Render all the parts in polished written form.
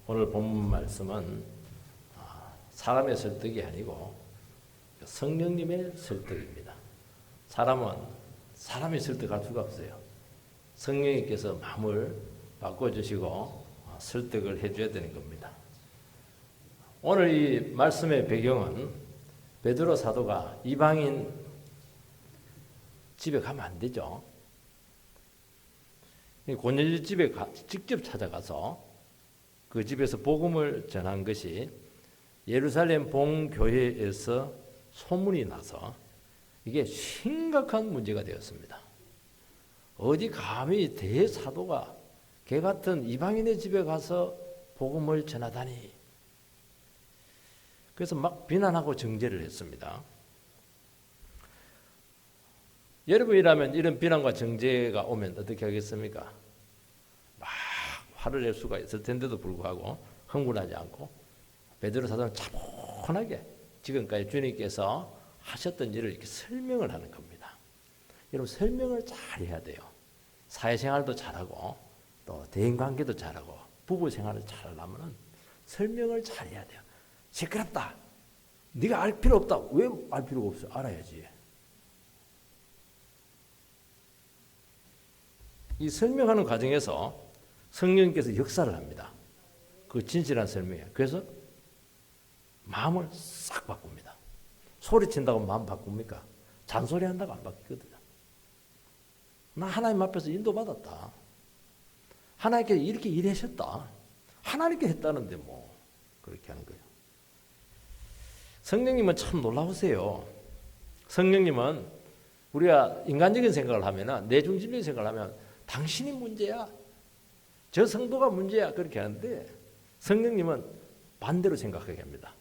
오늘 본문 말씀은 사람의 설득이 아니고 성령님의 설득입니다. 사람은 사람이 설득할 수가 없어요. 성령님께서 마음을 바꿔주시고 설득을 해줘야 되는 겁니다. 오늘 이 말씀의 배경은 베드로 사도가 이방인 집에 가면 안 되죠. 고넬료 집에 직접 찾아가서 그 집에서 복음을 전한 것이 예루살렘 봉교회에서 소문이 나서 이게 심각한 문제가 되었습니다. 어디 감히 대사도가 개 같은 이방인의 집에 가서 복음을 전하다니. 그래서 막 비난하고 정죄를 했습니다. 여러분이라면 이런 비난과 정죄가 오면 어떻게 하겠습니까? 막 화를 낼 수가 있을 텐데도 불구하고 흥분하지 않고 베드로 사도는 차분하게 지금까지 주님께서 하셨던 일을 이렇게 설명을 하는 겁니다. 여러분 설명을 잘 해야 돼요. 사회생활도 잘하고 또 대인관계도 잘하고 부부생활을 잘하려면 설명을 잘 해야 돼요. 시끄럽다. 네가 알 필요 없다. 왜 알 필요가 없어? 알아야지. 이 설명하는 과정에서 성령님께서 역사를 합니다. 그 진실한 설명이에요. 그래서 마음을 싹 바꿉니다. 소리친다고 마음 바꿉니까? 잔소리한다고 안 바뀌거든요. 나 하나님 앞에서 인도받았다. 하나님께서 이렇게 일하셨다. 하나님께 했다는데 뭐 그렇게 하는 거예요. 성령님은 참 놀라우세요. 성령님은 우리가 인간적인 생각을 하면 내중심적인 생각을 하면 당신이 문제야. 저 성도가 문제야. 그렇게 하는데 성령님은 반대로 생각하게 합니다.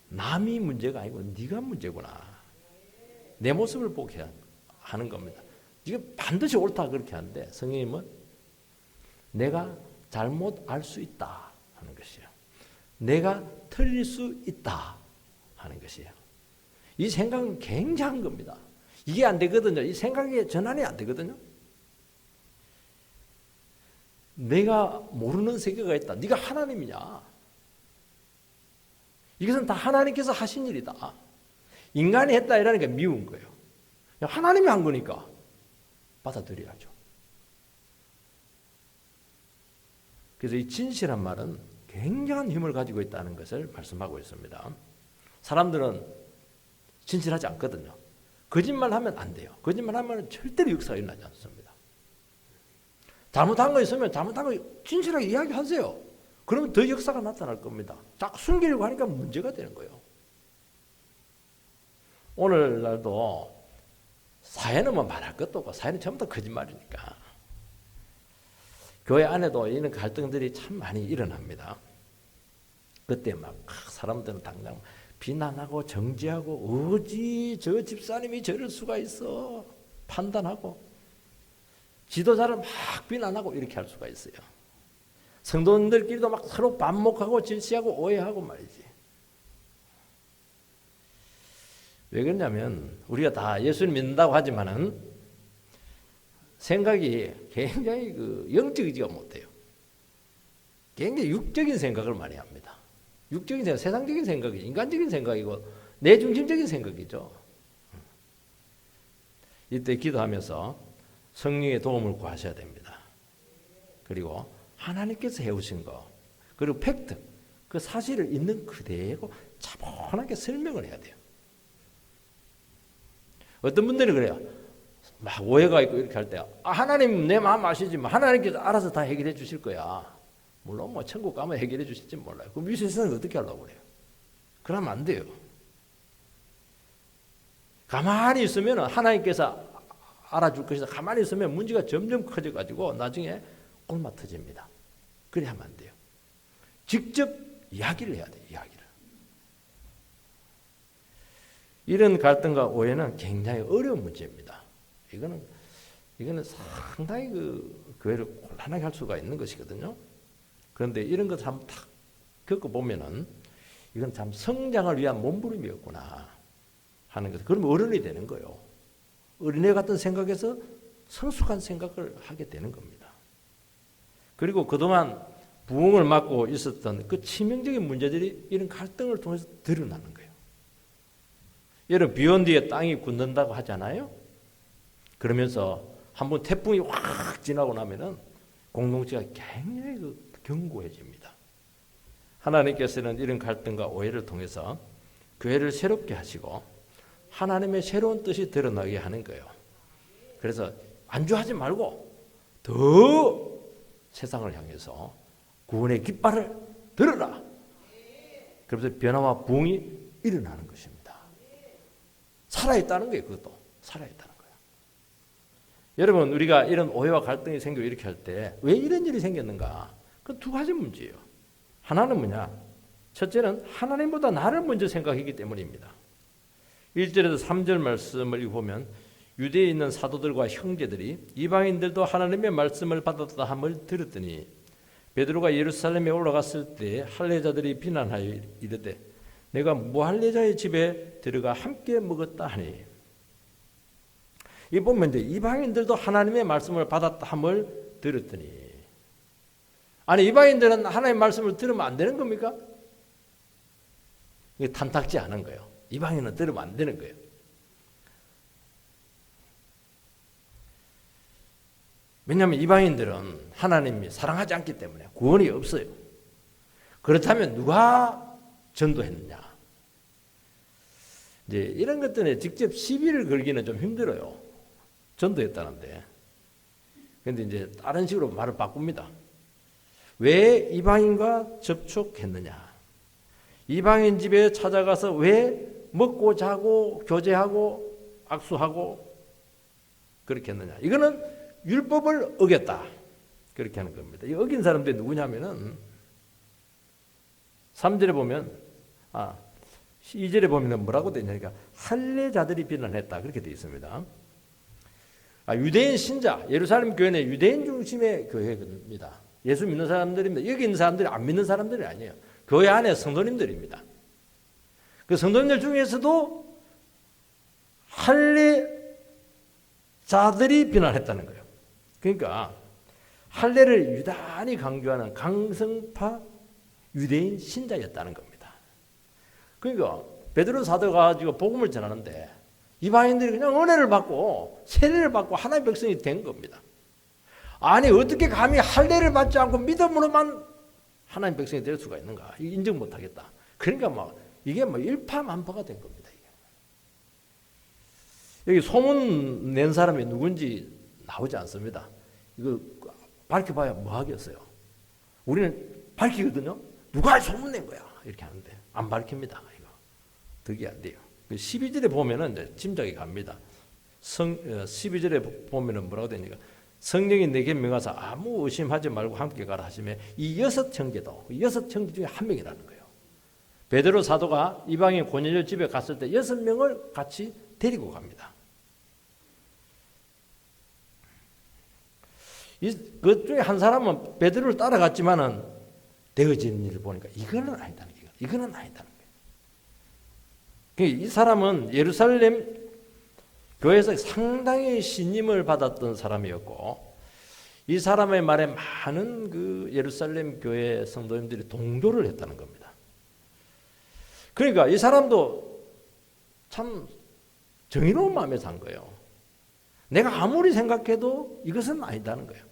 남이 문제가 아니고 네가 문제구나. 내 모습을 보게 하는 겁니다. 이게 반드시 옳다 그렇게 하는데 성령님은 내가 잘못 알 수 있다 하는 것이에요. 내가 틀릴 수 있다 하는 것이에요. 이 생각은 굉장한 겁니다. 이게 안 되거든요. 이 생각의 전환이 안 되거든요. 내가 모르는 세계가 있다. 네가 하나님이냐? 이것은 다 하나님께서 하신 일이다. 인간이 했다 이러니까 미운 거예요. 하나님이 한 거니까 받아들여야죠. 그래서 이 진실한 말은 굉장한 힘을 가지고 있다는 것을 말씀하고 있습니다. 사람들은 진실하지 않거든요. 거짓말하면 안 돼요. 거짓말하면 절대로 역사가 일어나지 않습니다. 잘못한 거 있으면 잘못한 거 진실하게 이야기하세요. 그러면 더 역사가 나타날 겁니다. 자꾸 숨기려고 하니까 문제가 되는 거예요. 오늘날도 사회는 뭐 말할 것도 없고 사회는 전부 다 거짓말이니까 교회 안에도 이런 갈등들이 참 많이 일어납니다. 그때 막 사람들은 당장 비난하고 정죄하고 어찌 저 집사님이 저럴 수가 있어 판단하고 지도자를 막 비난하고 이렇게 할 수가 있어요. 성도님들끼리도 막 서로 반목하고 질시하고 오해하고 말이지. 왜 그러냐면 우리가 다 예수를 믿는다고 하지만은 생각이 굉장히 영적이지가 못해요. 굉장히 육적인 생각을 많이 합니다. 육적인 생각, 세상적인 생각이 인간적인 생각이고 내중심적인 생각이죠. 이때 기도하면서 성령의 도움을 구하셔야 됩니다. 그리고 하나님께서 해오신 거 그리고 팩트 그 사실을 있는 그대로 차분하게 설명을 해야 돼요. 어떤 분들이 그래요. 막 오해가 있고 이렇게 할 때 하나님 내 마음 아시지만 하나님께서 알아서 다 해결해 주실 거야. 물론 뭐 천국 가면 해결해 주실지 몰라요. 그럼 이 세상은 어떻게 하려고 그래요? 그러면 안 돼요. 가만히 있으면 하나님께서 알아줄 것이다. 가만히 있으면 문제가 점점 커져가지고 나중에 꼴마 터집니다. 그래 하면 안 돼요. 직접 이야기를 해야 돼요. 이야기를. 이런 갈등과 오해는 굉장히 어려운 문제입니다. 이거는 상당히 교회를 곤란하게 할 수가 있는 것이거든요. 그런데 이런 것을 한번 탁 겪어보면은 이건 참 성장을 위한 몸부림이었구나 하는 것. 그러면 어른이 되는 거예요. 어린애 같은 생각에서 성숙한 생각을 하게 되는 겁니다. 그리고 그동안 부흥을 맡고 있었던 그 치명적인 문제들이 이런 갈등을 통해서 드러나는 거예요. 여러분 비온 뒤에 땅이 굳는다고 하잖아요. 그러면서 한번 태풍이 확 지나고 나면은 공동체가 굉장히 견고해집니다. 하나님께서는 이런 갈등과 오해를 통해서 교회를 새롭게 하시고 하나님의 새로운 뜻이 드러나게 하는 거예요. 그래서 안주하지 말고 더 세상을 향해서 구원의 깃발을 들어라. 그래서 변화와 부흥이 일어나는 것입니다. 살아있다는 거예요. 그것도 살아있다는 거예요. 여러분 우리가 이런 오해와 갈등이 생기고 이렇게 할 때 왜 이런 일이 생겼는가? 그 두 가지 문제예요. 하나는 뭐냐? 첫째는 하나님보다 나를 먼저 생각했기 때문입니다. 1절에서 3절 말씀을 읽어보면 유대에 있는 사도들과 형제들이 이방인들도 하나님의 말씀을 받았다 함을 들었더니 베드로가 예루살렘에 올라갔을 때 할례자들이 비난하여 이르되 내가 무할례자의 집에 들어가 함께 먹었다 하니 이 보면 이제 이방인들도 하나님의 말씀을 받았다 함을 들었더니 아니 이방인들은 하나님의 말씀을 들으면 안 되는 겁니까? 이게 탐탁지 않은 거예요. 이방인은 들으면 안 되는 거예요. 왜냐하면 이방인들은 하나님이 사랑하지 않기 때문에 구원이 없어요. 그렇다면 누가 전도했느냐? 이제 이런 것들에 직접 시비를 걸기는 좀 힘들어요. 전도했다는데. 그런데 이제 다른 식으로 말을 바꿉니다. 왜 이방인과 접촉했느냐? 이방인 집에 찾아가서 왜 먹고 자고 교제하고 악수하고 그렇게 했느냐? 이거는 율법을 어겼다. 그렇게 하는 겁니다. 이 어긴 사람들이 누구냐면은 3절에 보면 2절에 보면은 뭐라고 되어 있냐니까 할례자들이 비난했다. 그렇게 되어 있습니다. 유대인 신자, 예루살렘 교회는 유대인 중심의 교회입니다. 예수 믿는 사람들입니다. 여기 있는 사람들이 안 믿는 사람들이 아니에요. 교회 안에 성도님들입니다. 그 성도님들 중에서도 할례자들이 비난했다는 거예요. 그러니까 할례를 유단히 강조하는 강성파 유대인 신자였다는 겁니다. 그러니까 베드로 사도가 가지고 복음을 전하는데 이방인들이 그냥 은혜를 받고 세례를 받고 하나님의 백성이 된 겁니다. 아니 어떻게 감히 할례를 받지 않고 믿음으로만 하나님의 백성이 될 수가 있는가? 인정 못하겠다. 그러니까 이게 일파만파가 된 겁니다. 여기 소문 낸 사람이 누군지 나오지 않습니다. 이거 밝혀봐야 뭐 하겠어요. 우리는 밝히거든요. 누가 소문 낸 거야 이렇게 하는데 안 밝힙니다. 이거 득이 안 돼요. 12절에 보면은 이제 짐작이 갑니다. 12절에 보면은 뭐라고 되니까 성령이 내게 명하사 아무 의심하지 말고 함께 가라 하시며 이 6형제도 6형제 중에 한 명이라는 거예요. 베드로 사도가 이방인 고넬료 집에 갔을 때 6명을 같이 데리고 갑니다. 그 중에 한 사람은 베드로를 따라갔지만은 되어지는 일을 보니까 이거는 아니다는 거예요. 이거는 아니다는 거예요. 이 사람은 예루살렘 교회에서 상당히 신임을 받았던 사람이었고 이 사람의 말에 많은 그 예루살렘 교회 성도님들이 동조를 했다는 겁니다. 그러니까 이 사람도 참 정의로운 마음에 산 거예요. 내가 아무리 생각해도 이것은 아니다는 거예요.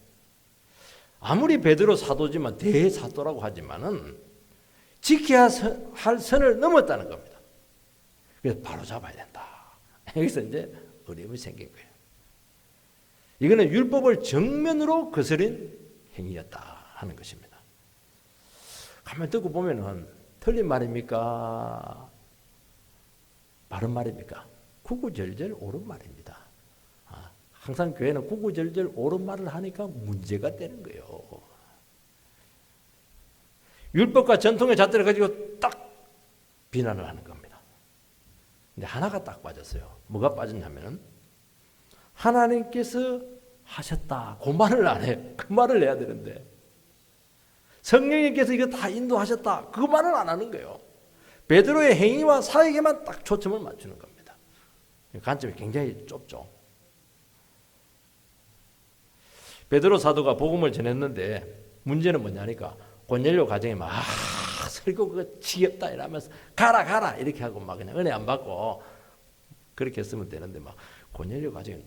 아무리 베드로 사도지만 대사도라고 하지만은 지켜야 할 선을 넘었다는 겁니다. 그래서 바로 잡아야 된다. 여기서 이제 어려움이 생긴 거예요. 이거는 율법을 정면으로 거스린 행위였다 하는 것입니다. 가만히 듣고 보면은 틀린 말입니까? 바른 말입니까? 구구절절 옳은 말입니다. 항상 교회는 구구절절 옳은 말을 하니까 문제가 되는 거예요. 율법과 전통의 잣대를 가지고 딱 비난을 하는 겁니다. 근데 하나가 딱 빠졌어요. 뭐가 빠졌냐면 하나님께서 하셨다. 그 말을 안 해. 그 말을 해야 되는데 성령님께서 이거 다 인도하셨다. 그 말을 안 하는 거예요. 베드로의 행위와 사역에만 딱 초점을 맞추는 겁니다. 관점이 굉장히 좁죠. 베드로 사도가 복음을 전했는데 문제는 뭐냐니까 고넬료 가정에 막 설교 그거 지겹다 이러면서 가라 이렇게 하고 막 그냥 은혜 안 받고 그렇게 했으면 되는데 막 고넬료 가정에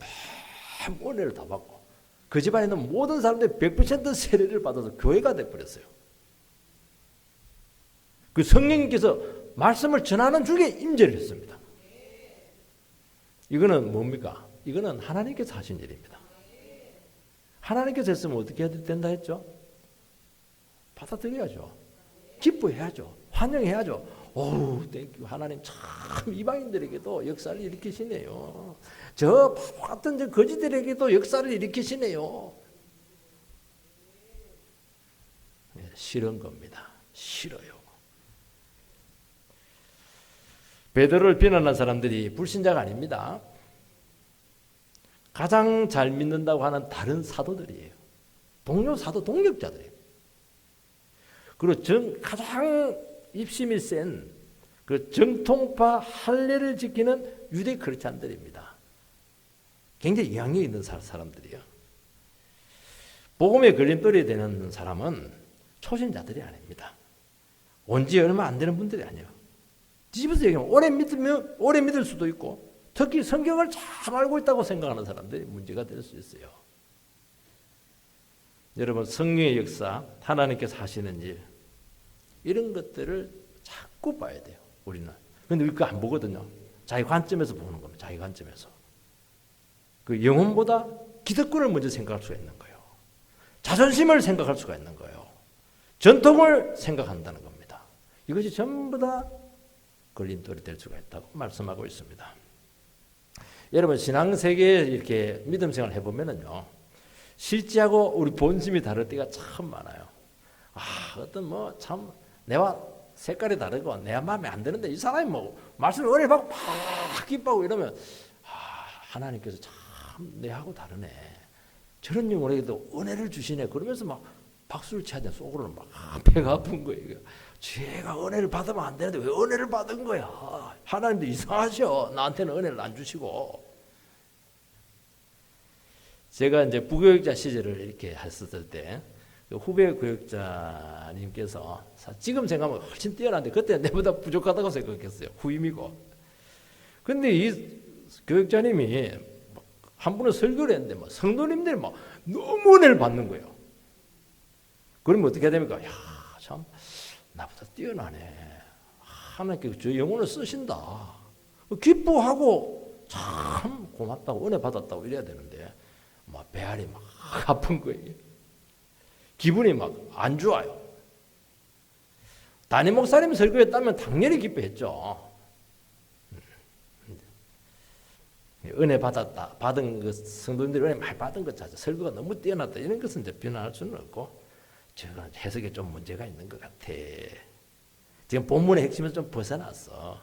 너무 은혜를 다 받고 그 집안에 있는 모든 사람들이 100% 세례를 받아서 교회가 돼버렸어요. 그 성령님께서 말씀을 전하는 중에 임재를 했습니다. 이거는 뭡니까? 이거는 하나님께서 하신 일입니다. 하나님께서 했으면 어떻게 해야 된다 했죠? 받아들여야죠. 기뻐해야죠. 환영해야죠. 오우, 땡큐. 하나님 참 이방인들에게도 역사를 일으키시네요. 저 바보 같은 저 거지들에게도 역사를 일으키시네요. 싫은 겁니다. 싫어요. 베드로를 비난한 사람들이 불신자가 아닙니다. 가장 잘 믿는다고 하는 다른 사도들이에요. 동료 사도 동력자들이에요. 그리고 가장 입심이 센 그 정통파 할례를 지키는 유대 크리스찬들입니다. 굉장히 영향력 있는 사람들이에요. 복음에 걸림돌이 되는 사람은 초신자들이 아닙니다. 온 지 얼마 안 되는 분들이 아니에요. 뒤집어서 얘기하면 오래 믿을 수도 있고 특히 성경을 잘 알고 있다고 생각하는 사람들이 문제가 될 수 있어요. 여러분 성령의 역사, 하나님께서 하시는 일 이런 것들을 자꾸 봐야 돼요. 우리는. 근데 그거 안 보거든요. 자기 관점에서 보는 겁니다. 자기 관점에서. 그 영혼보다 기득권을 먼저 생각할 수가 있는 거예요. 자존심을 생각할 수가 있는 거예요. 전통을 생각한다는 겁니다. 이것이 전부 다 걸림돌이 될 수가 있다고 말씀하고 있습니다. 여러분 신앙세계에 이렇게 믿음 생활을 해보면은요, 실제하고 우리 본심이 다를 때가 참 많아요. 어떤 참 내와 색깔이 다르고 내 마음에 안 드는데 이 사람이 말씀을 은혜 받고 막 기뻐하고 이러면 하나님께서 참 내하고 다르네. 저런 영혼에게도 은혜를 주시네. 그러면서 막 박수를 쳐야 돼. 속으로는 막 배가 아픈 거예요. 제가 은혜를 받으면 안 되는데 왜 은혜를 받은 거야? 하나님도 이상하셔. 나한테는 은혜를 안 주시고. 제가 이제 부교육자 시절을 이렇게 했었을 때 후배 교육자님께서 지금 생각하면 훨씬 뛰어난데 그때 내보다 부족하다고 생각했어요. 후임이고. 근데 이 교육자님이 한 분은 설교를 했는데 성도님들이 너무 은혜를 받는 거예요. 그러면 어떻게 해야 됩니까? 참 나보다 뛰어나네. 하나님께서 저 영혼을 쓰신다. 기뻐하고 참 고맙다고 은혜 받았다고 이래야 되는데 배알이 막 아픈 거예요. 기분이 막 안 좋아요. 담임 목사님 설교했다면 당연히 기뻐했죠. 은혜 받은 그 성도님들이 은혜 많이 받은 것 자체, 설교가 너무 뛰어났다 이런 것은 이제 비난할 수는 없고 저건 해석에 좀 문제가 있는 것 같아. 지금 본문의 핵심에서 좀 벗어났어.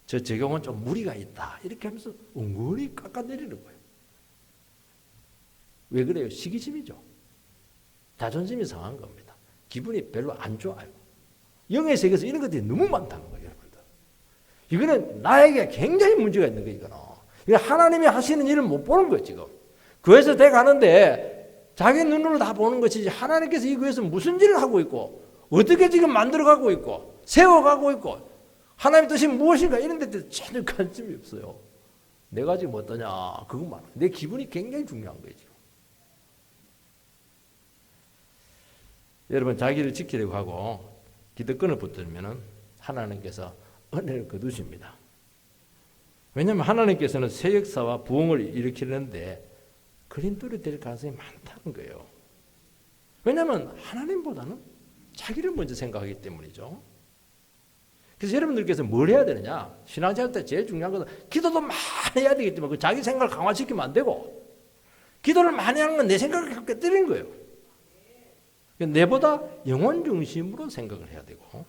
저 적용은 좀 무리가 있다. 이렇게 하면서 은근히 깎아내리는 거예요. 왜 그래요? 시기심이죠. 자존심이 상한 겁니다. 기분이 별로 안 좋아요. 영의 세계에서 이런 것들이 너무 많다는 거예요, 여러분들. 이거는 나에게 굉장히 문제가 있는 거예요, 이거는. 이거 하나님이 하시는 일을 못 보는 거예요, 지금. 교회에서 돼 가는데 자기 눈으로 다 보는 것이지 하나님께서 이 교회에서 무슨 일을 하고 있고 어떻게 지금 만들어가고 있고 세워가고 있고 하나님의 뜻이 무엇인가 이런 데 전혀 관심이 없어요. 내가 지금 어떠냐 그것만. 내 기분이 굉장히 중요한 거예요, 지금. 여러분 자기를 지키려고 하고 기득권을 붙들면 하나님께서 은혜를 거두십니다. 왜냐하면 하나님께서는 새 역사와 부흥을 일으키는데 걸림돌이 될 가능성이 많다는 거예요. 왜냐하면 하나님보다는 자기를 먼저 생각하기 때문이죠. 그래서 여러분들께서 뭘 해야 되느냐? 신앙생활 때 제일 중요한 것은 기도도 많이 해야 되겠지만 그 자기 생각을 강화시키면 안 되고 기도를 많이 하는 건 내 생각을 깨뜨리는 거예요. 내보다 영혼 중심으로 생각을 해야 되고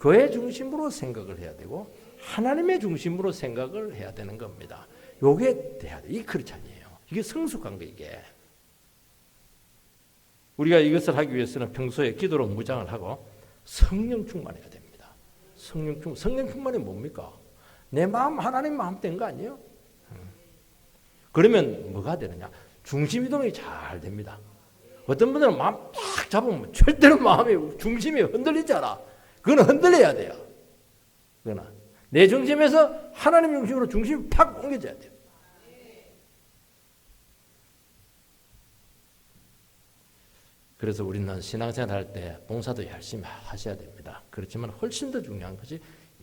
교회 중심으로 생각을 해야 되고 하나님의 중심으로 생각을 해야 되는 겁니다. 요게 돼야 돼. 이 크리스찬이에요. 이게 성숙한 거 이게. 우리가 이것을 하기 위해서는 평소에 기도로 무장을 하고 성령 충만해야 됩니다. 성령 충만이 뭡니까? 내 마음 하나님 마음 된 거 아니에요? 그러면 뭐가 되느냐? 중심 이동이 잘 됩니다. 어떤 분들은 마음 딱 잡으면 절대로 마음의 중심이 흔들리잖아. 그건 흔들려야 돼요. 그거는 내 중심에서 하나님 중심으로 중심이 팍 옮겨져야 돼요. 그래서 우리는 신앙생활 할 때 봉사도 열심히 하셔야 됩니다. 그렇지만 훨씬 더 중요한 것이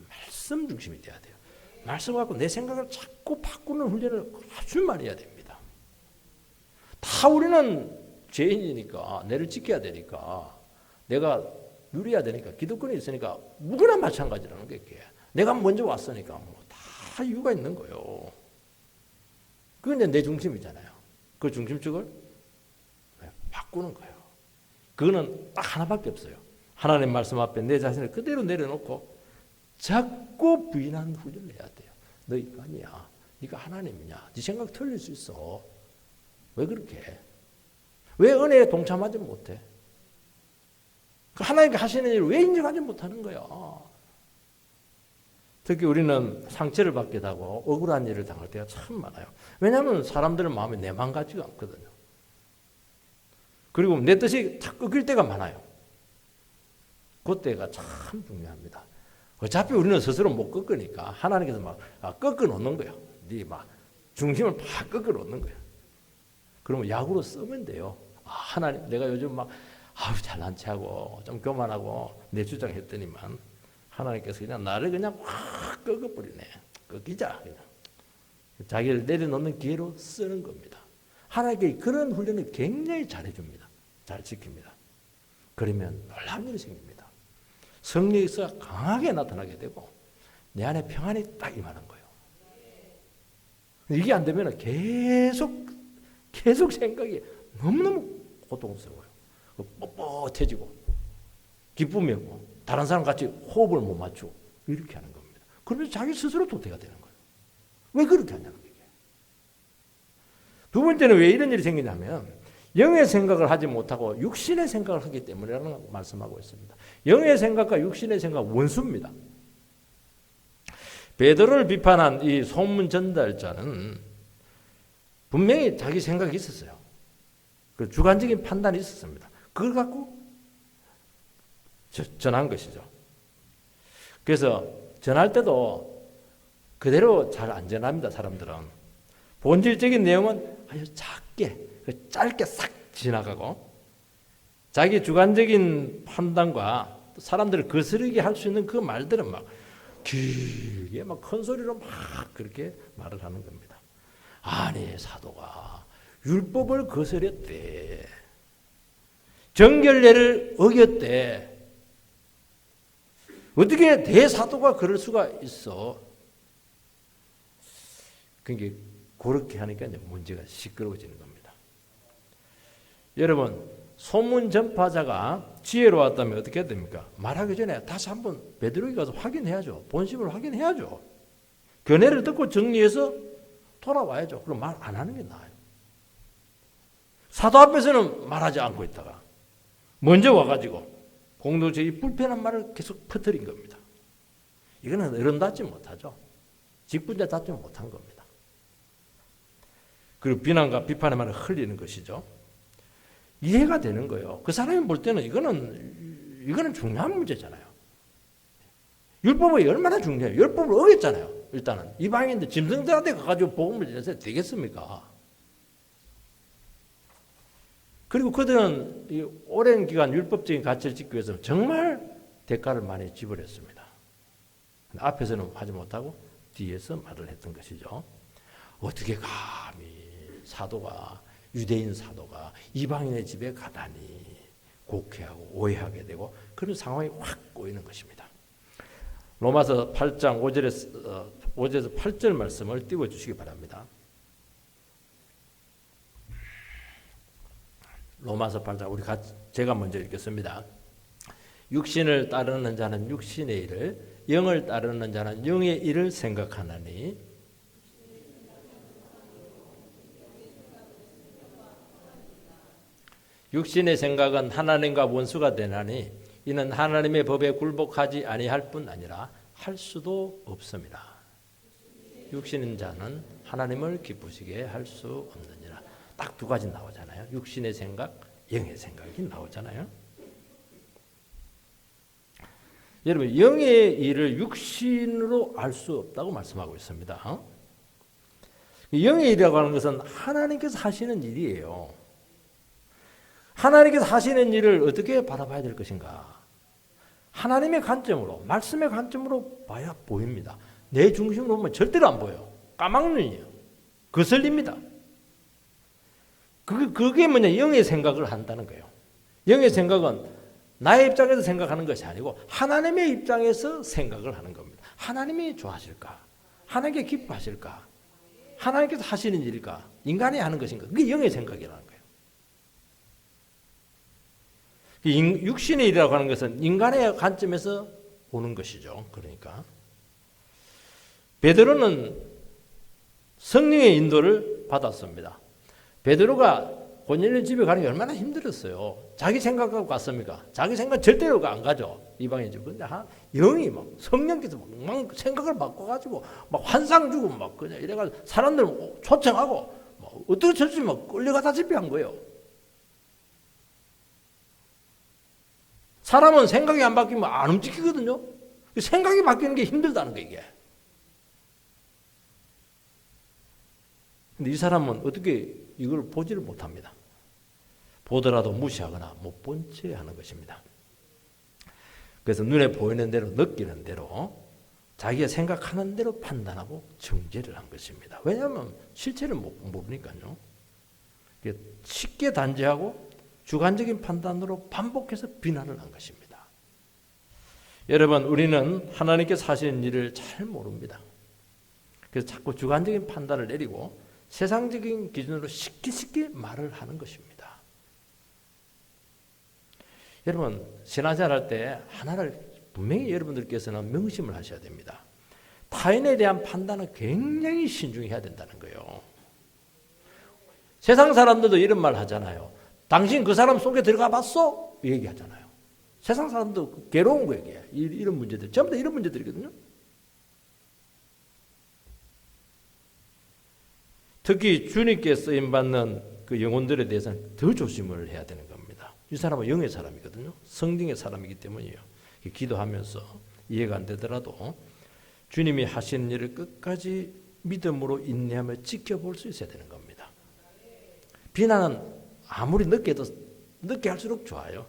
말씀 중심이 돼야 돼요. 말씀 갖고 내 생각을 자꾸 바꾸는 훈련을 아주 많이 해야 됩니다. 다 우리는 죄인이니까 내를 지켜야 되니까 내가 누려야 되니까 기득권이 있으니까 누구나 마찬가지라는 게 내가 먼저 왔으니까 뭐 다 이유가 있는 거예요. 그게 내 중심이잖아요. 그 중심축을 바꾸는 거예요. 그거는 딱 하나밖에 없어요. 하나님 말씀 앞에 내 자신을 그대로 내려놓고 자꾸 부인하는 훈련을 해야 돼요. 너 인간이야. 네가 하나님이냐. 네 생각 틀릴 수 있어. 왜 그렇게 해? 왜 은혜에 동참하지 못해? 하나님께 하시는 일을 왜 인정하지 못하는 거야? 특히 우리는 상처를 받기도 하고 억울한 일을 당할 때가 참 많아요. 왜냐하면 사람들은 마음에 내 마음 같지가 않거든요. 그리고 내 뜻이 탁 꺾일 때가 많아요. 그때가 참 중요합니다. 어차피 우리는 스스로 못 꺾으니까 하나님께서 막 꺾어 놓는 거예요. 네 막 중심을 팍 꺾어 놓는 거예요. 그러면 약으로 쓰면 돼요. 하나님, 내가 요즘 막 잘난 체하고 좀 교만하고 내 주장했더니만 하나님께서 그냥 나를 그냥 확 꺾어버리네. 꺾이자. 그냥. 자기를 내려놓는 기회로 쓰는 겁니다. 하나님께 그런 훈련을 굉장히 잘해줍니다. 잘 지킵니다. 그러면 놀라운 일이 생깁니다. 성령의 역사가 강하게 나타나게 되고 내 안에 평안이 딱 임하는 거예요. 이게 안 되면 계속 생각이 너무너무 고통스러워요. 뻣뻣해지고 기쁨이 없고 다른 사람 같이 호흡을 못 맞추고 이렇게 하는 겁니다. 그러면서 자기 스스로 도태가 되는 거예요. 왜 그렇게 하냐는 거예요. 두 번째는 왜 이런 일이 생기냐면 영의 생각을 하지 못하고 육신의 생각을 하기 때문이라는 말씀하고 있습니다. 영의 생각과 육신의 생각 원수입니다. 베드로를 비판한 이 소문 전달자는 분명히 자기 생각이 있었어요. 그 주관적인 판단이 있었습니다. 그걸 갖고 전한 것이죠. 그래서 전할 때도 그대로 잘 안 전합니다. 사람들은. 본질적인 내용은 아주 작게 짧게 싹 지나가고 자기 주관적인 판단과 사람들을 거스르게 할 수 있는 그 말들은 막 길게 막 큰 소리로 막 그렇게 말을 하는 겁니다. 아니 사도가 율법을 거스렸대. 정결례를 어겼대. 어떻게 대사도가 그럴 수가 있어? 그게 그렇게 하니까 이제 문제가 시끄러워지는 겁니다. 여러분, 소문 전파자가 지혜로웠다면 어떻게 해야 됩니까? 말하기 전에 다시 한번 베드로에게 가서 확인해야죠. 본심을 확인해야죠. 견해를 듣고 정리해서 돌아와야죠. 그럼 말 안 하는 게 나아요. 사도 앞에서는 말하지 않고 있다가 먼저 와가지고 공동체의 불편한 말을 계속 퍼뜨린 겁니다. 이거는 어른답지 못하죠. 직분자답지 못한 겁니다. 그리고 비난과 비판의 말을 흘리는 것이죠. 이해가 되는 거예요. 그 사람이 볼 때는 이거는 중요한 문제잖아요. 율법이 얼마나 중요해요. 율법을 어겼잖아요. 일단은 이방인들 짐승들한테 가가지고 복음을 전해서 되겠습니까? 그리고 그들은 이 오랜 기간 율법적인 가치를 지키기 위해서 정말 대가를 많이 지불했습니다. 앞에서는 하지 못하고 뒤에서 말을 했던 것이죠. 어떻게 감히 사도가 유대인 사도가 이방인의 집에 가다니 곡해하고 오해하게 되고 그런 상황이 확 꼬이는 것입니다. 로마서 8장 5절에서 8절 말씀을 띄워주시기 바랍니다. 로마서 8장 제가 먼저 읽겠습니다. 육신을 따르는 자는 육신의 일을, 영을 따르는 자는 영의 일을 생각하나니 육신의 생각은 하나님과 원수가 되나니 이는 하나님의 법에 굴복하지 아니할 뿐 아니라 할 수도 없습니다. 육신인 자는 하나님을 기쁘시게 할 수 없느니라. 딱 두 가지 나오잖아요. 육신의 생각, 영의 생각이 나오잖아요. 여러분, 영의 일을 육신으로 알 수 없다고 말씀하고 있습니다. 영의 일이라고 하는 것은 하나님께서 하시는 일이에요. 하나님께서 하시는 일을 어떻게 바라봐야 될 것인가? 하나님의 관점으로, 말씀의 관점으로 봐야 보입니다. 내 중심으로 보면 절대로 안 보여요. 까막눈이에요. 거슬립니다. 그게 뭐냐? 영의 생각을 한다는 거예요. 영의 생각은 나의 입장에서 생각하는 것이 아니고 하나님의 입장에서 생각을 하는 겁니다. 하나님이 좋아하실까? 하나님께 기뻐하실까? 하나님께서 하시는 일일까? 인간이 하는 것인가? 그게 영의 생각이라는 거예요. 육신의 일이라고 하는 것은 인간의 관점에서 보는 것이죠. 그러니까 베드로는 성령의 인도를 받았습니다. 베드로가 고넬료 집에 가는 게 얼마나 힘들었어요. 자기 생각하고 갔습니까? 자기 생각 절대로 안 가죠. 이방인 집. 근데 영이 막 성령께서 막 생각을 바꿔가지고 막 환상 주고 막 그냥 이래가지고 사람들 초청하고 막 어떻게 저지 막 끌려가다시피 한 거예요. 사람은 생각이 안 바뀌면 안 움직이거든요. 생각이 바뀌는 게 힘들다는 거예요, 이게. 근데 이 사람은 어떻게 이걸 보지를 못합니다. 보더라도 무시하거나 못 본 채 하는 것입니다. 그래서 눈에 보이는 대로 느끼는 대로 자기가 생각하는 대로 판단하고 정죄를 한 것입니다. 왜냐하면 실체를 모르니까요. 쉽게 단죄하고 주관적인 판단으로 반복해서 비난을 한 것입니다. 여러분, 우리는 하나님께서 하시는 일을 잘 모릅니다. 그래서 자꾸 주관적인 판단을 내리고 세상적인 기준으로 쉽게 말을 하는 것입니다. 여러분, 신앙생활 할 때 하나를 분명히 여러분들께서는 명심을 하셔야 됩니다. 타인에 대한 판단은 굉장히 신중해야 된다는 거예요. 세상 사람들도 이런 말 하잖아요. 당신 그 사람 속에 들어가 봤어? 얘기하잖아요. 세상 사람도 괴로운 거 얘기해요. 이런 문제들, 전부 다 이런 문제들이거든요. 특히 주님께 쓰임받는 그 영혼들에 대해서는 더 조심을 해야 되는 겁니다. 이 사람은 영의 사람이거든요. 성령의 사람이기 때문이에요. 기도하면서 이해가 안 되더라도 주님이 하시는 일을 끝까지 믿음으로 인내하며 지켜볼 수 있어야 되는 겁니다. 비난은 아무리 늦게 할수록 좋아요.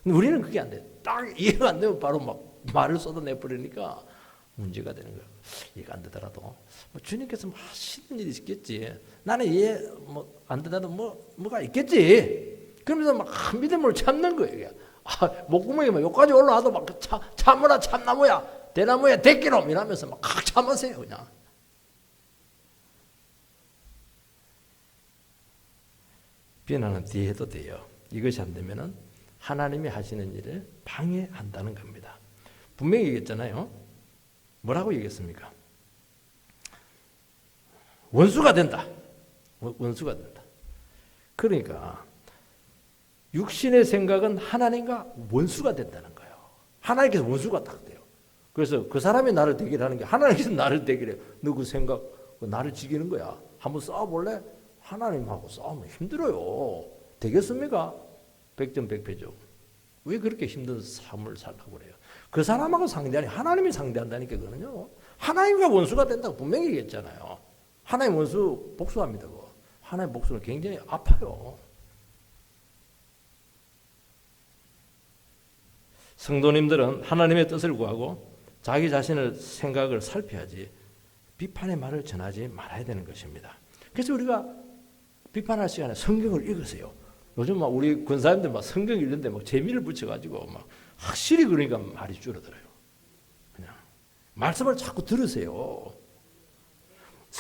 근데 우리는 그게 안 돼요. 딱 이해가 안 되면 바로 막 말을 쏟아내버리니까 문제가 되는 거예요. 이해가 안 되더라도 주님께서 하시는 일이 있겠지. 나는 이해 안 되더라도 뭐가 있겠지. 그러면서 막 믿음으로 참는 거예요. 목구멍에 막 여기까지 올라와도 막 참으라 참나무야 대나무야 대기놈 이러면서 막 참으세요 그냥. 비난은 뒤에 해도 돼요. 이것이 안 되면은 하나님이 하시는 일을 방해한다는 겁니다. 분명히 얘기했잖아요. 뭐라고 얘기했습니까? 원수가 된다. 원수가 된다. 그러니까 육신의 생각은 하나님과 원수가 된다는 거예요. 하나님께서 원수가 딱 돼요. 그래서 그 사람이 나를 대결하는 게 하나님께서 나를 대결해요. 너 그 생각 나를 죽이는 거야. 한번 싸워볼래? 하나님하고 싸우면 힘들어요. 되겠습니까? 백전백패죠. 왜 그렇게 힘든 삶을 살라고 그래요? 그 사람하고 상대하니 하나님이 상대한다니까 그거는요. 하나님과 원수가 된다고 분명히 얘기했잖아요. 하나님 원수 복수합니다. 그거. 하나님 복수는 굉장히 아파요. 성도님들은 하나님의 뜻을 구하고 자기 자신의 생각을 살펴야지 비판의 말을 전하지 말아야 되는 것입니다. 그래서 우리가 비판할 시간에 성경을 읽으세요. 요즘 막 우리 권사님들 막 성경 읽는데 막 재미를 붙여가지고 막 확실히 그러니까 말이 줄어들어요. 그냥 말씀을 자꾸 들으세요.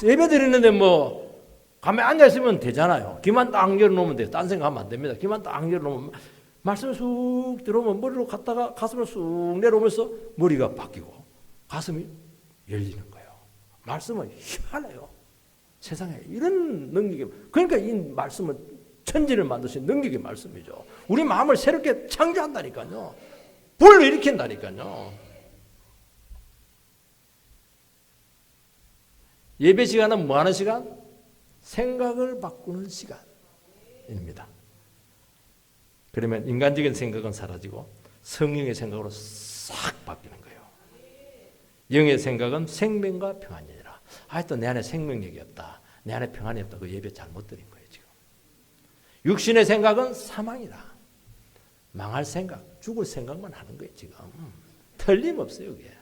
예배 드리는데 뭐 가만히 앉아 있으면 되잖아요. 귀만 딱 열어놓으면 돼요. 딴 생각하면 안 됩니다. 귀만 딱 열어놓으면 말씀을 쑥 들어오면 머리로 갔다가 가슴을 쑥 내려오면서 머리가 바뀌고 가슴이 열리는 거예요. 말씀은 희한해요. 세상에 이런 능력이, 그러니까 이 말씀은 천지를 만드신 능력의 말씀이죠. 우리 마음을 새롭게 창조한다니까요. 불을 일으킨다니까요. 예배 시간은 뭐 하는 시간? 생각을 바꾸는 시간입니다. 그러면 인간적인 생각은 사라지고 성령의 생각으로 싹 바뀌는 거예요. 영의 생각은 생명과 평안이니라. 하여튼 내 안에 생명력이 없다, 내 안에 평안이 없다, 그 예배 잘못 드린 거예요 지금. 육신의 생각은 사망이다. 망할 생각, 죽을 생각만 하는 거예요 지금. 틀림없어요 그게.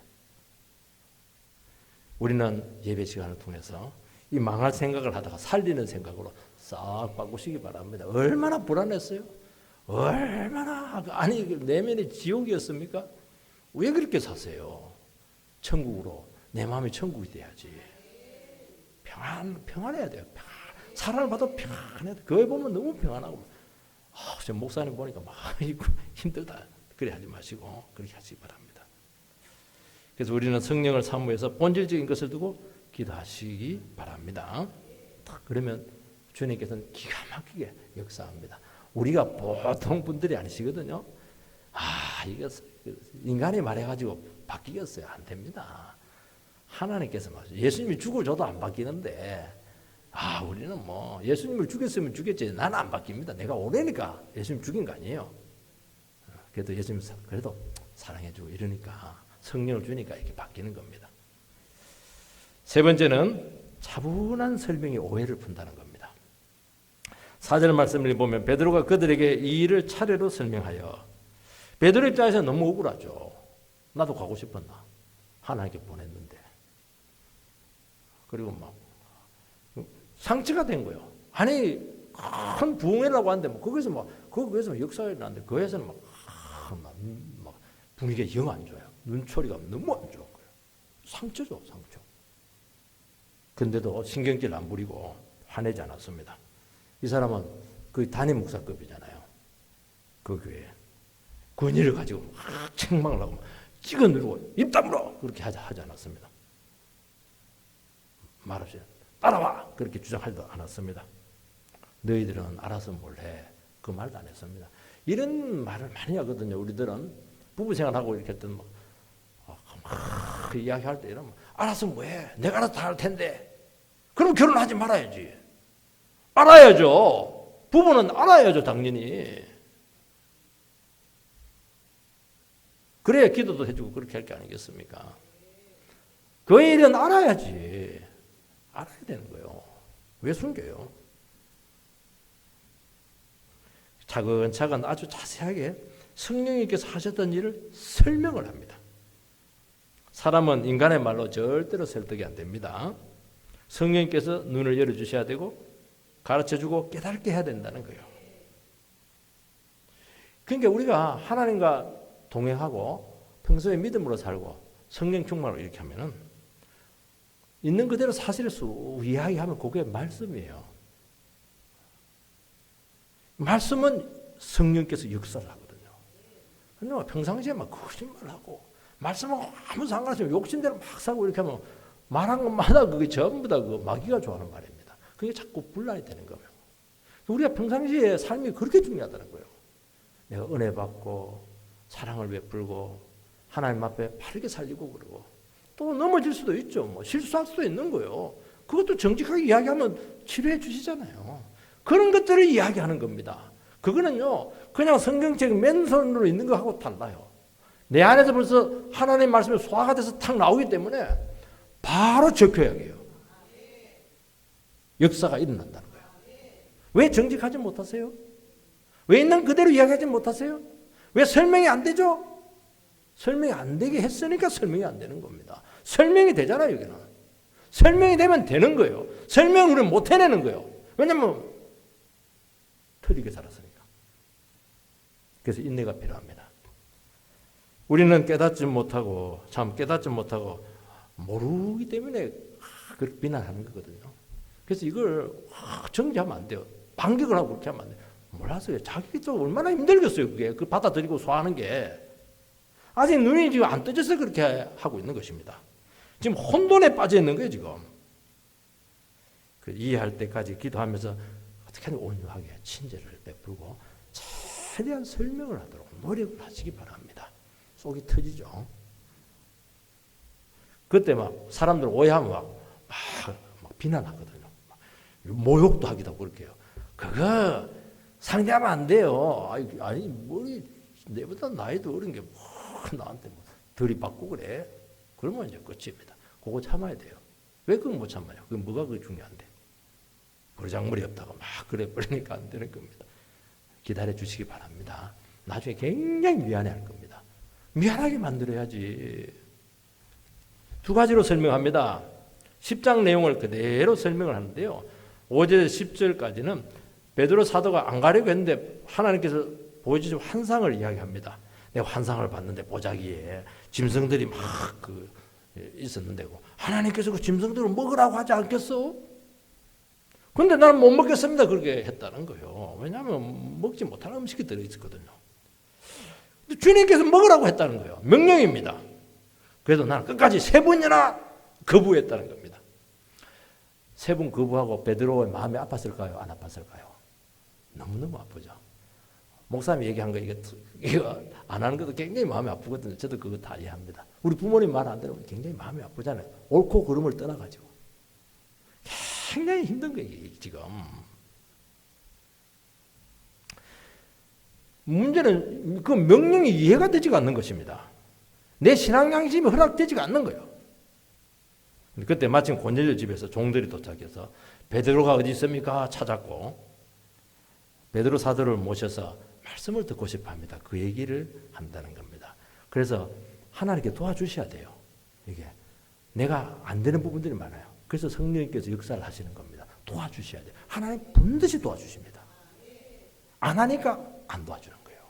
우리는 예배 시간을 통해서 이 망할 생각을 하다가 살리는 생각으로 싹 바꾸시기 바랍니다. 얼마나 불안했어요? 얼마나, 아니 내면이 지옥이었습니까? 왜 그렇게 사세요? 천국으로, 내 마음이 천국이 돼야지. 평안해야 돼요. 사람을 봐도 평안해야 돼. 그거 보면 너무 평안하고, 저 목사님 보니까 막 힘들다, 그래 하지 마시고 그렇게 하시기 바랍니다. 그래서 우리는 성령을 사모해서 본질적인 것을 두고 기도하시기 바랍니다. 그러면 주님께서는 기가 막히게 역사합니다. 우리가 보통 분들이 아니시거든요. 이거 인간이 말해가지고 바뀌겠어요? 안 됩니다. 하나님께서 말이죠. 예수님이 죽을 줘도 안 바뀌는데, 우리는 뭐 예수님을 죽였으면 죽였지, 나는 안 바뀝니다. 내가 오래니까 예수님 죽인 거 아니에요. 그래도 예수님 그래도 사랑해주고 이러니까, 성령을 주니까 이렇게 바뀌는 겁니다. 세 번째는 차분한 설명이 오해를 푼다는 겁니다. 4절 말씀을 보면 베드로가 그들에게 이 일을 차례로 설명하여, 베드로 입장에서 너무 억울하죠. 나도 가고 싶었나? 하나님께 보냈는데. 그리고 막 상처가 된 거예요. 아니 큰 부흥회라고 하는데 뭐 거기서 역사가 일어났는데 그에서는 막 분위기가 영 안 좋아요. 눈초리가 너무 안 좋은 거예요. 상처죠, 상처. 근데도 신경질 안 부리고 화내지 않았습니다. 이 사람은 그 담임 목사급이잖아요. 그 교회. 그 일을 가지고 막 책망을 하고 찍어 누르고 입 다물어 그렇게 하지 않았습니다. 말없이 따라와 그렇게 주장하지도 않았습니다. 너희들은 알아서 뭘 해, 그 말도 안 했습니다. 이런 말을 많이 하거든요. 우리들은 부부 생활하고 이렇게 할 때는 막 그 이야기할 때 이러면 알아서 뭐해, 내가 알아서 다 할 텐데. 그럼 결혼하지 말아야지. 알아야죠. 부부는 알아야죠, 당연히. 그래야 기도도 해주고 그렇게 할 게 아니겠습니까? 그 일은 알아야지. 알아야 되는 거예요. 왜 숨겨요? 차근차근 아주 자세하게 성령님께서 하셨던 일을 설명을 합니다. 사람은 인간의 말로 절대로 설득이 안 됩니다. 성령님께서 눈을 열어주셔야 되고 가르쳐주고 깨닫게 해야 된다는 거예요. 그러니까 우리가 하나님과 동행하고 평소에 믿음으로 살고 성령 충만으로 이렇게 하면은 있는 그대로 사실을 쑥 이야기하면 그게 말씀이에요. 말씀은 성령께서 역사를 하거든요. 근데 평상시에 막 거짓말하고 말씀하고 아무 상관없이 욕심대로 막 사고 이렇게 하면 말한 것마다 그게 전부 다 그 마귀가 좋아하는 말입니다. 그게 자꾸 분란이 되는 거예요. 우리가 평상시에 삶이 그렇게 중요하다는 거예요. 내가 은혜 받고 사랑을 베풀고 하나님 앞에 바르게 살리고 그러고 또 넘어질 수도 있죠. 뭐 실수할 수도 있는 거예요. 그것도 정직하게 이야기하면 치료해 주시잖아요. 그런 것들을 이야기하는 겁니다. 그거는요 그냥 성경책 맨손으로 있는 거하고 달라요. 내 안에서 벌써 하나님 말씀이 소화가 돼서 탁 나오기 때문에 바로 적혀야 해요. 역사가 일어난다는 거예요. 왜 정직하지 못하세요? 왜 있는 그대로 이야기하지 못하세요? 왜 설명이 안 되죠? 설명이 안 되게 했으니까 설명이 안 되는 겁니다. 설명이 되잖아요, 여기는. 설명이 되면 되는 거예요. 설명을 우리는 못 해내는 거예요. 왜냐하면 틀리게 살았으니까. 그래서 인내가 필요합니다. 우리는 깨닫지 못하고 모르기 때문에 그렇게 비난하는 거거든요. 그래서 이걸 정지하면 안 돼요. 반격을 하고 그렇게 하면 안 돼요. 몰랐어요. 자기도 얼마나 힘들겠어요. 그게 그 받아들이고 소화하는 게. 아직 눈이 지금 안 떠져서 그렇게 하고 있는 것입니다. 지금 혼돈에 빠져 있는 거예요, 지금. 그 이해할 때까지 기도하면서 어떻게 하면 온유하게 친절을 베풀고 최대한 설명을 하도록 노력을 하시기 바랍니다. 속이 터지죠. 그때 막 사람들 오해하면 막 비난하거든요. 모욕도 하기도 하고 그렇게 해요. 그거 상대하면 안 돼요. 아니 머리 내보다 나이도 어린 게 뭐 나한테 뭐 들이받고 그래. 그러면 이제 끝입니다. 그거 참아야 돼요. 왜 그걸 못 참아요? 그게 뭐가 그 중요한데? 버르장머리 없다고 막 그래 버리니까 안 되는 겁니다. 기다려 주시기 바랍니다. 나중에 굉장히 미안해할 겁니다. 미안하게 만들어야지. 두 가지로 설명합니다. 10장 내용을 그대로 설명을 하는데요. 5절 10절까지는 베드로 사도가 안 가려고 했는데 하나님께서 보여주신 환상을 이야기합니다. 내가 환상을 봤는데 보자기에 짐승들이 막 있었는데 하나님께서 그 짐승들을 먹으라고 하지 않겠어? 근데 나는 못 먹겠습니다. 그렇게 했다는 거예요. 왜냐하면 먹지 못하는 음식이 들어있었거든요. 주님께서 먹으라고 했다는 거예요. 명령입니다. 그래도 나는 끝까지 3번이나 거부했다는 겁니다. 3번 거부하고 베드로의 마음이 아팠을까요? 안 아팠을까요? 너무너무 아프죠. 목사님이 얘기한 거 이거 안 하는 것도 굉장히 마음이 아프거든요. 저도 그거 다 이해합니다. 우리 부모님 말 안 들으면 굉장히 마음이 아프잖아요. 옳고 그름을 떠나가지고. 굉장히 힘든 거예요, 지금. 문제는 그 명령이 이해가 되지가 않는 것입니다. 내 신앙 양심이 허락되지가 않는 거예요. 그때 마침 고넬료 집에서 종들이 도착해서 베드로가 어디 있습니까? 찾았고 베드로 사도를 모셔서 말씀을 듣고 싶어 합니다. 그 얘기를 한다는 겁니다. 그래서 하나님께 도와주셔야 돼요. 이게 내가 안 되는 부분들이 많아요. 그래서 성령님께서 역사를 하시는 겁니다. 도와주셔야 돼요. 하나님 반드시 도와주십니다. 안 하니까 안 도와주는 거예요.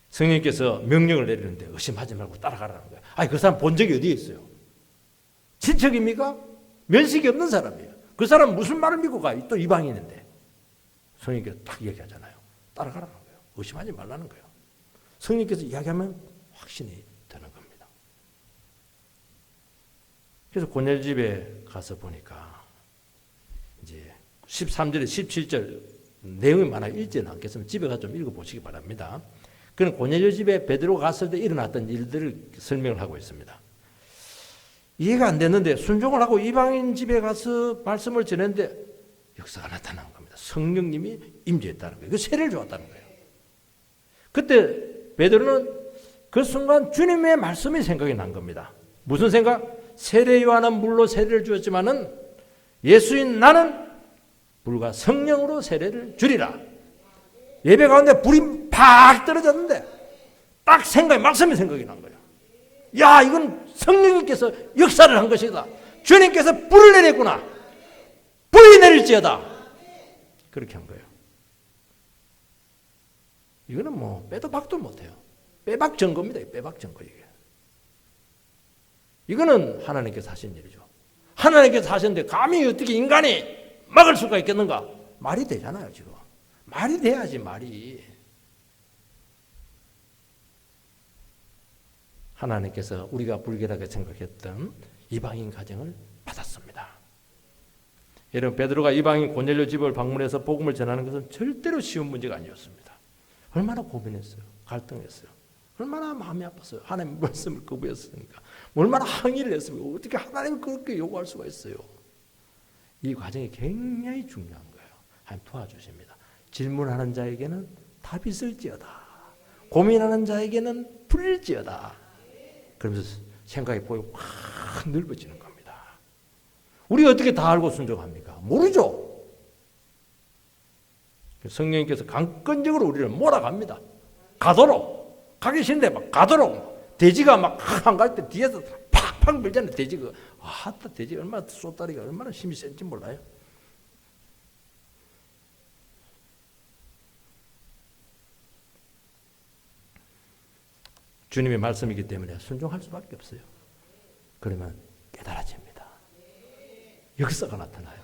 성령님께서 명령을 내리는데 의심하지 말고 따라가라는 거예요. 아니 그 사람 본 적이 어디에 있어요? 친척입니까? 면식이 없는 사람이에요. 그 사람 무슨 말을 믿고 가요? 또 이방인인데. 성령님께서 딱 얘기하잖아요. 따라가라는 거예요. 의심하지 말라는 거예요. 성령님께서 이야기하면 확신이 되는 겁니다. 그래서 고넬 집에 가서 보니까 이제 13절에 17절 내용이 많아요. 읽지는 않겠습니다. 집에 가서 좀 읽어보시기 바랍니다. 그는 고넬료 집에 베드로가 갔을 때 일어났던 일들을 설명을 하고 있습니다. 이해가 안 됐는데 순종을 하고 이방인 집에 가서 말씀을 전했는데 역사가 나타난 겁니다. 성령님이 임재했다는 거예요. 그 세례를 주었다는 거예요. 그때 베드로는 그 순간 주님의 말씀이 생각이 난 겁니다. 무슨 생각? 세례 요한은 물로 세례를 주었지만은 예수인 나는 불과 성령으로 세례를 주리라. 예배 가운데 불이 팍 떨어졌는데 딱 말씀이 생각이 난 거예요. 야, 이건 성령님께서 역사를 한 것이다. 주님께서 불을 내렸구나. 불이 내릴지어다. 그렇게 한 거예요. 이거는 뭐 빼도 박도 못해요. 빼박 증거입니다. 빼박 증거 이게. 이거는 하나님께서 하신 일이죠. 하나님께서 하셨는데 감히 어떻게 인간이 막을 수가 있겠는가? 말이 되잖아요, 지금. 말이 돼야지, 말이. 하나님께서 우리가 불결하게 생각했던 이방인 가정을 받았습니다. 여러분, 베드로가 이방인 고넬료 집을 방문해서 복음을 전하는 것은 절대로 쉬운 문제가 아니었습니다. 얼마나 고민했어요. 갈등했어요. 얼마나 마음이 아팠어요. 하나님의 말씀을 거부했으니까. 얼마나 항의를 했습니까? 어떻게 하나님을 그렇게 요구할 수가 있어요. 이 과정이 굉장히 중요한 거예요. 하나님 도와주십니다. 질문하는 자에게는 답이 있을지어다. 고민하는 자에게는 풀릴지어다. 그러면서 생각이 보이고 확 넓어지는 겁니다. 우리가 어떻게 다 알고 순종합니까? 모르죠. 성령님께서 강권적으로 우리를 몰아갑니다. 가도록. 가기 싫은데 막 가도록. 돼지가 막 안 갈 때 뒤에서 팍팍 밀잖아요. 돼지가. 돼지 얼마나 쏘다리가 얼마나 힘이 센지 몰라요. 주님의 말씀이기 때문에 순종할 수밖에 없어요. 그러면 깨달아집니다. 역사가 나타나요.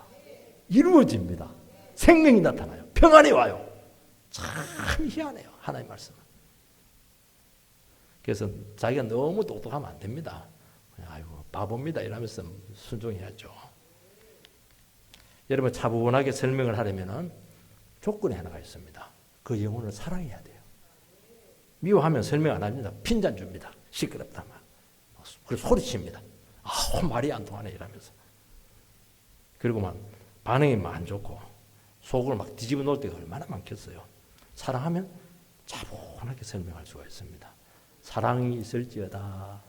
이루어집니다. 생명이 나타나요. 평안이 와요. 참 희한해요. 하나님의 말씀은. 그래서 자기가 너무 똑똑하면 안 됩니다. 아이고 바보입니다 이러면서 순종해야죠. 여러분 차분하게 설명을 하려면 조건이 하나가 있습니다. 그 영혼을 사랑해야 돼요. 미워하면 설명 안 합니다. 핀잔 줍니다. 시끄럽다만. 그래서 소리칩니다. 말이 안 통하네 이러면서. 그리고 막 반응이 안 좋고 속을 막 뒤집어 놓을 때가 얼마나 많겠어요. 사랑하면 차분하게 설명할 수가 있습니다. 사랑이 있을지어다.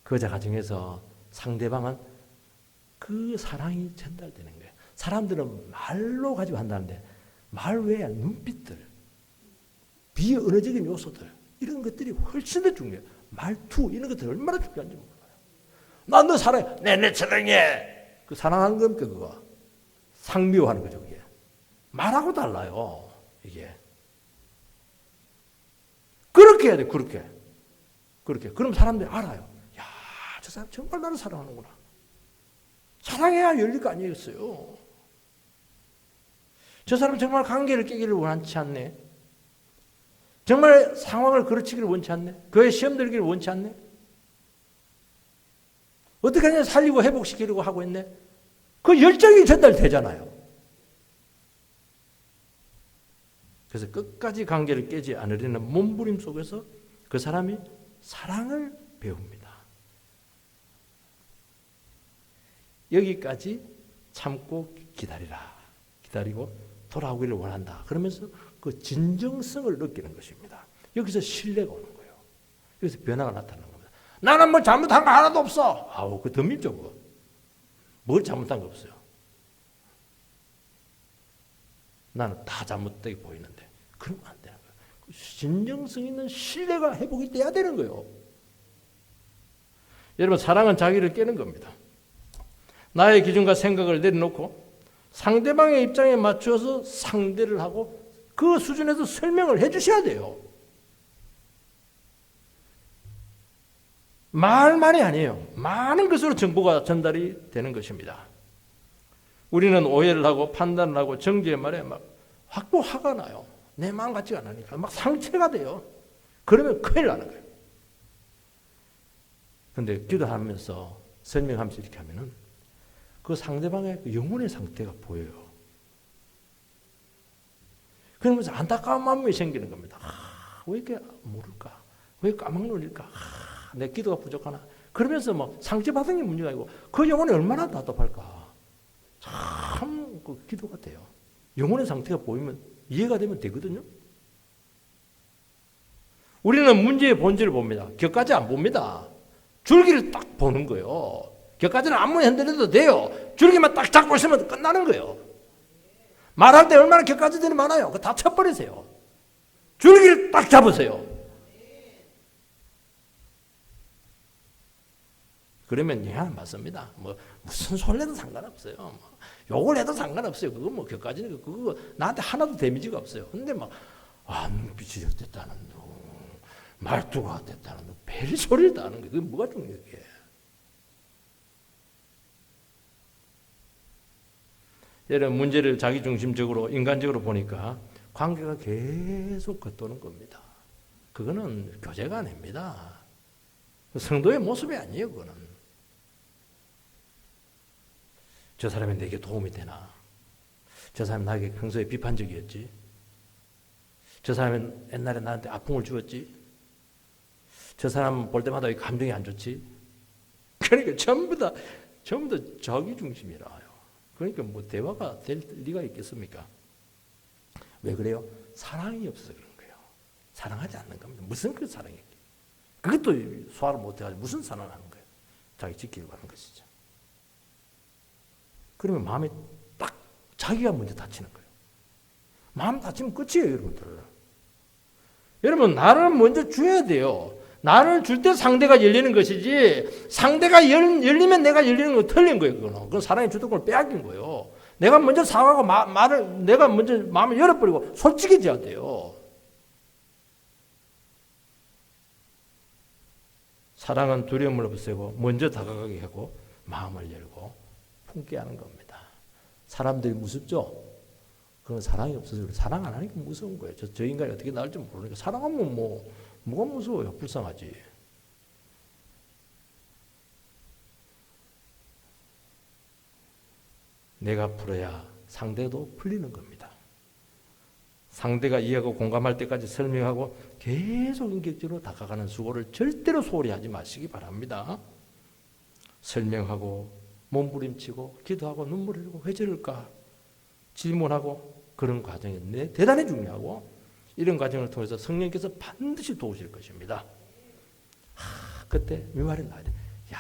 그자 가정에서 상대방은 그 사랑이 전달되는 거예요. 사람들은 말로 가지고 한다는데 말 외에 눈빛들, 비언어적인 요소들 이런 것들이 훨씬 더 중요해요. 말투 이런 것들 얼마나 중요한지 몰라요. 난 너 사랑해. 내 사랑해. 그 사랑하는 겁니까 그거? 상미화하는 거죠 그게. 말하고 달라요 이게. 그렇게 해야 돼. 그렇게. 그럼 사람들이 알아요. 야, 저 사람 정말 나를 사랑하는구나. 사랑해야 열릴 거 아니겠어요. 저 사람 정말 관계를 깨기를 원치 않네. 정말 상황을 그르치기를 원치 않네. 교회 시험 들기를 원치 않네. 어떻게 하냐 살리고 회복시키려고 하고 있네. 그 열정이 전달되잖아요. 그래서 끝까지 관계를 깨지 않으려는 몸부림 속에서 그 사람이 사랑을 배웁니다. 여기까지 참고 기다리라. 기다리고 돌아오기를 원한다. 그러면서 그 진정성을 느끼는 것입니다. 여기서 신뢰가 오는 거예요. 여기서 변화가 나타나는 겁니다. 나는 뭐 잘못한 거 하나도 없어. 아우, 그 덤밀죠, 그거. 뭘 잘못한 거 없어요. 나는 다 잘못되게 보이는데. 그러면 안 되는 거예요. 진정성 있는 신뢰가 회복이 돼야 되는 거예요. 여러분, 사랑은 자기를 깨는 겁니다. 나의 기준과 생각을 내려놓고 상대방의 입장에 맞춰서 상대를 하고 그 수준에서 설명을 해 주셔야 돼요. 말만이 아니에요. 많은 것으로 정보가 전달이 되는 것입니다. 우리는 오해를 하고 판단을 하고 정죄의 말에 막 화가 나요. 내 마음 같지가 않으니까 막 상처가 돼요. 그러면 큰일 나는 거예요. 그런데 기도하면서 설명하면서 이렇게 하면은 그 상대방의 영혼의 상태가 보여요. 그러면서 안타까운 마음이 생기는 겁니다. 왜 이렇게 모를까? 왜 까막눈일까? 내 기도가 부족하나? 그러면서 뭐 상처받은 게 문제가 아니고 그 영혼이 얼마나 답답할까? 참 그 기도가 돼요. 영혼의 상태가 보이면 이해가 되면 되거든요. 우리는 문제의 본질을 봅니다. 격까지 안 봅니다. 줄기를 딱 보는 거예요. 격까지는 아무리 흔들려도 돼요. 줄기만 딱 잡고 있으면 끝나는 거예요. 말할 때 얼마나 격까지들이 많아요. 그거 다 쳐버리세요. 줄기를 딱 잡으세요. 그러면 맞습니다. 뭐 무슨 소리를 해도 상관없어요. 뭐 욕을 해도 상관없어요. 그거 뭐 격까지는 그거 나한테 하나도 데미지가 없어요. 근데 막 눈빛이 됐다는 둥, 말투가 됐다는 둥, 별 소리를 다 하는 거예요. 그게 뭐가 중요해요? 그게. 여러분 문제를 자기중심적으로 인간적으로 보니까 관계가 계속 겉도는 겁니다. 그거는 교제가 아닙니다. 성도의 모습이 아니에요. 그거는. 저 사람이 내게 도움이 되나? 저 사람이 나에게 평소에 비판적이었지? 저 사람은 옛날에 나한테 아픔을 주었지? 저 사람 볼 때마다 왜 감정이 안 좋지? 그러니까 전부 다 자기중심이라요. 그러니까 뭐 대화가 될 리가 있겠습니까? 왜 그래요? 사랑이 없어서 그런 거예요. 사랑하지 않는 겁니다. 무슨 그 사랑이? 그것도 소화를 못해가지고 무슨 사랑을 하는 거예요? 자기 지키려고 하는 것이죠. 그러면 마음이 딱 자기가 먼저 다치는 거예요. 마음 다치면 끝이에요, 여러분들. 여러분, 나를 먼저 줘야 돼요. 나를 줄 때 상대가 열리는 것이지, 상대가 열리면 내가 열리는 거 틀린 거예요, 그건 사랑의 주도권을 빼앗긴 거예요. 내가 먼저 사과하고 내가 먼저 마음을 열어버리고 솔직해져야 돼요. 사랑은 두려움을 없애고 먼저 다가가게 하고 마음을 열고 품게 하는 겁니다. 사람들이 무섭죠? 그건 사랑이 없어서 그래. 사랑 안 하니까 무서운 거예요. 저 인간이 어떻게 나올지 모르니까. 사랑하면 뭐가 무서워요? 불쌍하지. 내가 풀어야 상대도 풀리는 겁니다. 상대가 이해하고 공감할 때까지 설명하고 계속 인격적으로 다가가는 수고를 절대로 소홀히 하지 마시기 바랍니다. 설명하고 몸부림치고 기도하고 눈물 흘리고 왜 저럴까? 질문하고 그런 과정이 대단히 중요하고 이런 과정을 통해서 성령께서 반드시 도우실 것입니다. 그때 이 말이 나야 돼. 야,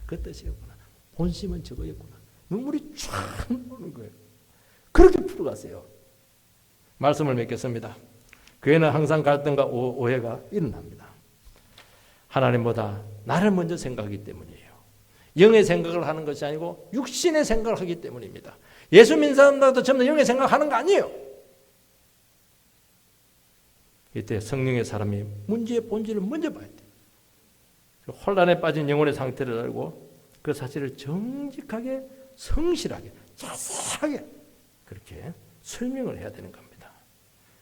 그 뜻이었구나. 본심은 저거였구나. 눈물이 쫙 나오는 거예요. 그렇게 풀어갔어요. 말씀을 맺겠습니다. 교회는 항상 갈등과 오해가 일어납니다. 하나님보다 나를 먼저 생각하기 때문이에요. 영의 생각을 하는 것이 아니고 육신의 생각을 하기 때문입니다. 예수 믿는 사람들도 전부 영의 생각하는 거 아니에요. 이때 성령의 사람이 문제의 본질을 먼저 봐야 돼요. 혼란에 빠진 영혼의 상태를 알고 그 사실을 정직하게 성실하게 자세하게 그렇게 설명을 해야 되는 겁니다.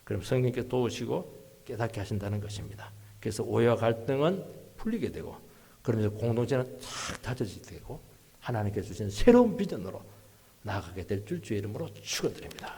그럼 성령께서 도우시고 깨닫게 하신다는 것입니다. 그래서 오해와 갈등은 풀리게 되고 그러면서 공동체는 탁 다져지게 되고 하나님께서 주신 새로운 비전으로 나아가게 될 줄 주의 이름으로 축원드립니다.